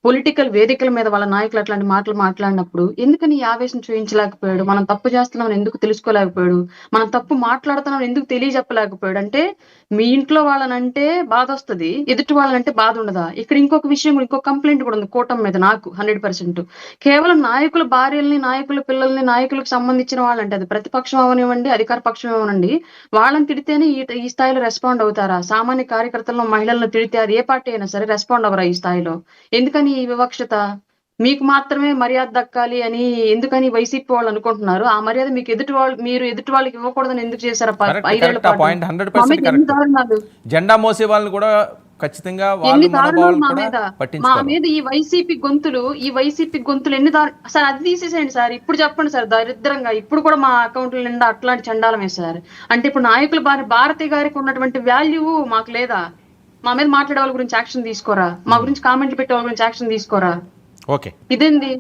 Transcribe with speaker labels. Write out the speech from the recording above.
Speaker 1: Political వేదికల మీద వాళ్ళ నాయకులు అట్లాంటి మాటలు మాట్లాడినప్పుడు ఎందుకని ఈ ఆవేశం చూయించలేకపోయాడు? మనం తప్పు చేస్తున్నామని ఎందుకు తెలుసుకోలేకపోయాడు? మనం తప్పు మాట్లాడుతున్నామని ఎందుకు తెలియజెప్పలేకపోయాడు? అంటే మీ ఇంట్లో వాళ్ళనంటే బాధొస్తది. ఎదుటి వాళ్ళనంటే బాధుండదా? ఇక్కడ ఇంకొక విషయం ఇంకొక కంప్లెయింట్ కూడా ఉంది కూటమి మీద నాకు 100%. కేవలం నాయకుల భార్యల్ని, నాయకుల పిల్లల్ని, నాయకులకు సంబంధించిన వాళ్ళంటే అది ప్రతిపక్షం అవ్వనివ్వండి, అధికార పక్షం అవ్వనండి. వాళ్ళని తిడితేనే ఈ స్థాయిలో రెస్పాండ్ అవుతారా? సామాన్య కార్యకర్తలను, మహిళలను తిడితే అది ఏ పార్టీ అయినా సరే రెస్పాండ్ అవ్వరా ఈ స్థాయిలో? ఎందుకని ఈ వివక్షత? మీకు మాత్రమే మర్యాద దక్కాలి అని ఎందుకని వైసీపీ వాళ్ళు అనుకుంటున్నారు? ఆ మర్యాద మీకు మీరు ఎదుటి వాళ్ళకి ఇవ్వకూడదని ఎందుకు చేశారు
Speaker 2: కరెక్ట్
Speaker 1: 5 ఏళ్ల
Speaker 2: కరెక్ట్ ఆ
Speaker 1: పాటు?
Speaker 2: పాయింట్
Speaker 1: మా
Speaker 2: 100%
Speaker 1: మీద ఎన్ని
Speaker 2: కరెక్ట్.
Speaker 1: దారుణాలు!
Speaker 2: జెండా మోసే వాళ్ళని కూడా ఖచ్చితంగా
Speaker 1: ఎన్ని
Speaker 2: వాళ్ళు
Speaker 1: దారుణాలు
Speaker 2: మనోభావాలను
Speaker 1: మా
Speaker 2: కూడా
Speaker 1: మీద! మా
Speaker 2: పట్టించుకోరు.
Speaker 1: మీద ఈ వైసీపీ గొంతులు ఎన్ని సార్ అది తీసేసేయండి సార్. ఇప్పుడు చెప్పండి సార్ దరిద్రంగా. ఇప్పుడు కూడా మా అకౌంట్‌ల నిండా అట్లాంటి చండాలమే సార్. అంటే ఇప్పుడు నాయకుల భారతి గారికి ఉన్నటువంటి వాల్యూ మాకు లేదా? మా మీద మాట్లాడే వాళ్ళ గురించి యాక్షన్ తీసుకోరా? మా గురించి కామెంట్లు పెట్టే వాళ్ళ గురించి యాక్షన్ తీసుకోరా?
Speaker 2: ఓకే.
Speaker 1: ఇదేంది?